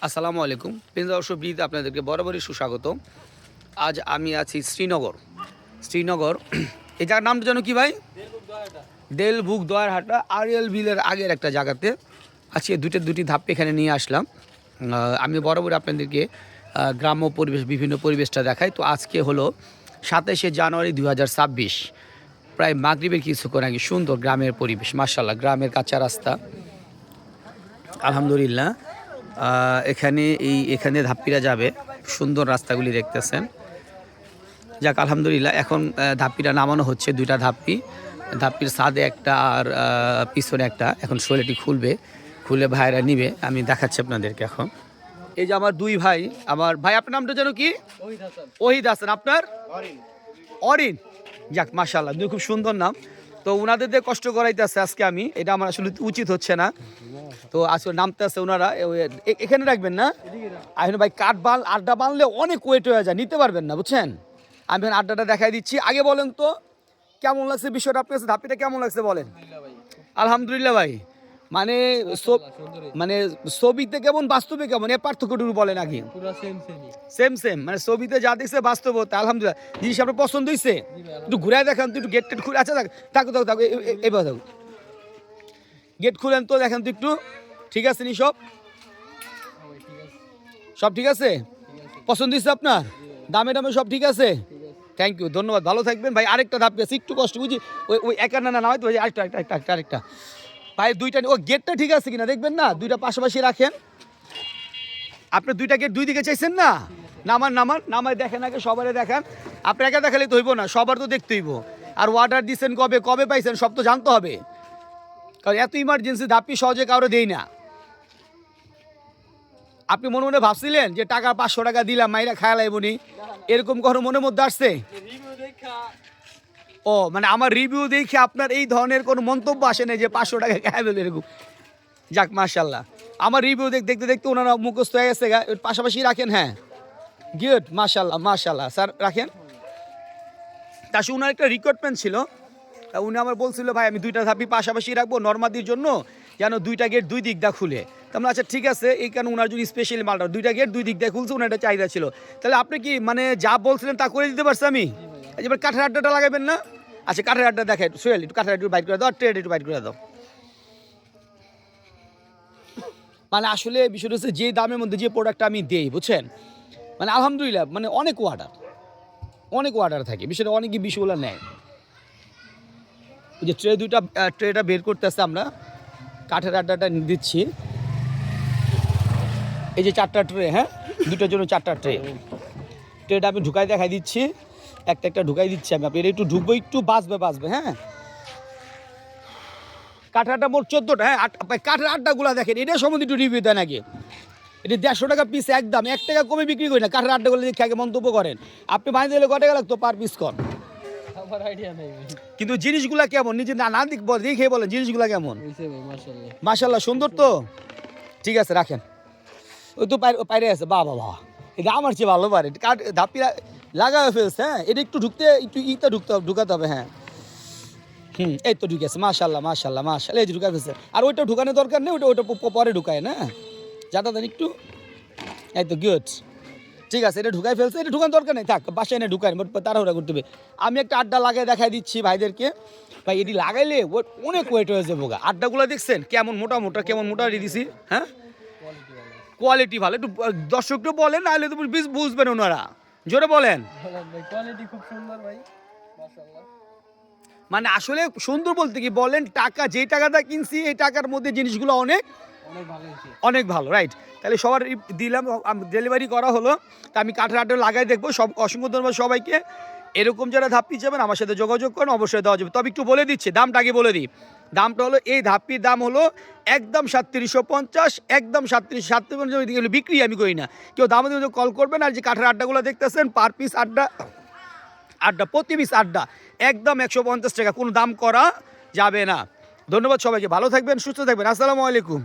আসসালামু আলাইকুম প্রিয় দর্শক বৃন্দ, আপনাদেরকে বরাবরই সুস্বাগত। আজ আমি আছি শ্রীনগর এই জায়গার নামটা যেন কি ভাই? দেলবুক দয়ারহাটা আরিয়াল বিলের আগের একটা জায়গাতে আজকে দুটি ধাপ এখানে নিয়ে আসলাম। আমি বরাবর আপনাদেরকে গ্রাম্য পরিবেশ বিভিন্ন পরিবেশটা দেখাই। তো আজকে হলো 27শে জানুয়ারি 2026, প্রায় মাগরিবের কিছুক্ষণ আগে সুন্দর গ্রামের পরিবেশ, মাশাআল্লাহ। গ্রামের কাঁচা রাস্তা, আলহামদুলিল্লাহ। এখানে ধাপ্পিরা যাবে, সুন্দর রাস্তাগুলি দেখতেছেন। যাক আলহামদুলিল্লাহ, এখন ধাপ্পিরা নামানো হচ্ছে, দুইটা ধাপ্পির ছাদে একটা আর পিছনে একটা। এখন শৈলীটি খুলে ভাইরা নিবে, আমি দেখাচ্ছি আপনাদেরকে। এখন এই যে আমার দুই ভাই, আপনার নামটা যেন কি? ওহিদ হাসান। আপনার? অরিন। যাক মাশাআল্লাহ, দুই খুব সুন্দর নাম। তো ওনাদের দিয়ে কষ্ট করাইতেছে আজকে আমি, এটা আমার আসলে উচিত হচ্ছে না। তো আসলে নামতে আছে ওনারা, এখানে রাখবেন না। এখন ভাই আড্ডা বানলে অনেক ওয়েট হয়ে যায়, নিতে পারবেন না, বুঝছেন। আমি আড্ডাটা দেখাই দিচ্ছি। আগে বলেন তো কেমন লাগছে বিষয়টা, আপনার কাছে ধাপিটা কেমন লাগছে বলেন। আলহামদুলিল্লাহ ভাই। মানে ছবিতে কেমন বাস্তবে কেমন, এ পার্থক্যটুকু বলেন আগে। সেম মানে ছবিতে যা দেখছে বাস্তব, আলহামদুলিল্লাহ। জিনিস আপনার পছন্দ হয়েছে? একটু ঘুরাই দেখান তো, একটু গেট খুলে। আচ্ছা থাকো এবার থাকো, গেট খুলেন তো, দেখেন তো একটু। ঠিক আছে নি সব ঠিক আছে? পছন্দ হয়েছে আপনার? দামে সব ঠিক আছে? থ্যাংক ইউ, ধন্যবাদ, ভালো থাকবেন ভাই। আরেকটা ধাপ গেছে, একটু কষ্ট বুঝি। ওই একা না হয়তো আরেকটা ভাই, দুইটা ও গেটটা ঠিক আছে কিনা দেখবেন না, দুইটা পাশাপাশি রাখেন। আপনি দুইটা গেট দুই দিকে চাইছেন না? নামার দেখেন আগে, সবারে দেখান। আপনি একা দেখালে তো হইব না, সবার তো দেখতে হইব। আর অর্ডার দিচ্ছেন কবে পাইছেন সব তো জানতে হবে, কারণ এত ইমার্জেন্সি ধাপি সহজে কারো দেই না। আপনি মনে ভাবছিলেন যে টাকা 500 টাকা দিলাম মাইরা খায়া লাইবনি, এরকম কখনো মনের মধ্যে আসছে? ও মানে আমার রিভিউ দেখে আপনার এই ধরনের কোনো মন্তব্য আসে না যে 500 টাকা খায় ফেলে এরকম। যাক মাশাআল্লাহ, আমার রিভিউ দেখতে ওনারা মুখস্থ হয়ে গেছে। পাশাপাশি রাখেন। হ্যাঁ গুড, মাশাআল্লাহ স্যার রাখেন। তার সাথে ওনার একটা রিকোয়ারমেন্ট ছিল, উনি আমার বলছিল ভাই আমি দুইটা ধাপি পাশাপাশি রাখবো নর্মাদির জন্য, যেন দুইটা গেট দুই দিক দা খুলে। তাহলে আচ্ছা ঠিক আছে, এই কারণে ওনার জন্য স্পেশালি মালটা দুইটা গেট দুই দিক দিয়ে খুলছে, ওনার একটা চাহিদা ছিল। তাহলে আপনি কি মানে যা বলছিলেন তা করে দিতে পারছি আমি? এবার কাঠের আড্ডাটা লাগাবেন না? আচ্ছা কাঠের আড্ডা দেখাই, সোহেল একটু কাঠের আড্ডা বাইট করে দাও, ট্রেড একটু বাইট করে দাও। মানে আসলে বিষয়টা হচ্ছে যে দামের মধ্যে যে প্রোডাক্টটা আমি দেই, বুঝছেন, মানে আলহামদুলিল্লাহ, মানে অনেক অর্ডার থাকে, বিষয়টা অনেকই বিষয়গুলো নেয়। যে ট্রেটা বের করতেছে, আমরা কাঠের আড্ডাটা দিচ্ছি। এই যে 4টা ট্রে, হ্যাঁ দুটোর জন্য 4টা ট্রেটা আমি ঢুকাই দেখাই দিচ্ছি, একটা ঢুকাই দিচ্ছি আমি। আপনি একটু ঢুকবো, একটু বাঁচবে, হ্যাঁ। কাঠের আড্ডা মোট 14টা। হ্যাঁ কাঠের আড্ডাগুলো দেখেন, এটা সম্বন্ধে একটু রিভিউ দেন আগে। এটা 150 টাকা পিস, একদম 1 টাকা কমে বিক্রি করি না। কাঠের আড্ডাগুলো দেখে আগে মন্তব্য করেন। আপনি বানিয়ে দিলে কত টাকা লাগতো পার পিস কর? আমার আইডিয়া নেই, কিন্তু জিনিসগুলা কেমন নিজে না দেখে বলেন জিনিসগুলা কেমন। মাশাআল্লাহ সুন্দর তো, ঠিক আছে রাখেন। ওই তো বাইরে আছে, বাবা এটা আমার চেয়ে ভালো পারে কাঠ ধাপিরা লাগাবে ফেলছে। হ্যাঁ এটা একটু ঢুকাতে হবে। হ্যাঁ এই তো ঢুকেছে, মাশাআল্লাহ। এই যে ঢুকাই ফেলছে, আর ওইটা ঢুকানোর দরকার নেই, ওইটা পরে ঢুকায় না, যাতে একটু। এই তো গুড, ঠিক আছে, এটা ঢুকাই ফেলছে, এটা ঢুকানোর দরকার নেই, থাক বাসায় এনে ঢুকায়, তাড়াহুড়া করতে হবে। আমি একটা আড্ডা লাগাই দেখাই দিচ্ছি ভাইদেরকে। ভাই এটি লাগাইলে অনেক ওয়েট হয়ে যাবে। আড্ডাগুলো দেখছেন কেমন কেমন মোটা দিছি। হ্যাঁ কোয়ালিটি ভালো, একটু দর্শকটা বলেন, নাহলে তো বুঝবেন ওনারা। জোরে বলেন। কোয়ালিটি খুব সুন্দর ভাই, মাশাআল্লাহ। মানে আসলে সুন্দর বলতে কি বলেন, যে টাকাটা কিনছি এই টাকার মধ্যে জিনিসগুলো অনেক ভালো, রাইট। তাহলে সবার দিলাম, ডেলিভারি করা হলো। তা আমি কাঠের আড্ডা লাগাই দেখবো। অসংখ্য ধন্যবাদ সবাইকে। এরকম যারা ধাপ্পি যাবেন আমার সাথে যোগাযোগ করেন, অবশ্যই দেওয়া যাবে। তবে একটু বলে দিচ্ছি, দামটা আগে বলে দিই। দামটা হলো, এই ধাপ্পির দাম হলো একদম 3750, একদম 3750 বিক্রি আমি করি না। কেউ দামের মধ্যে কল করবেন। আর যে কাঠের আড্ডাগুলো দেখতেছেন, পার পিস আড্ডা প্রতি পিস আড্ডা একদম 150 টাকা, কোনো দাম করা যাবে না। ধন্যবাদ সবাইকে, ভালো থাকবেন, সুস্থ থাকবেন। আসসালামু আলাইকুম।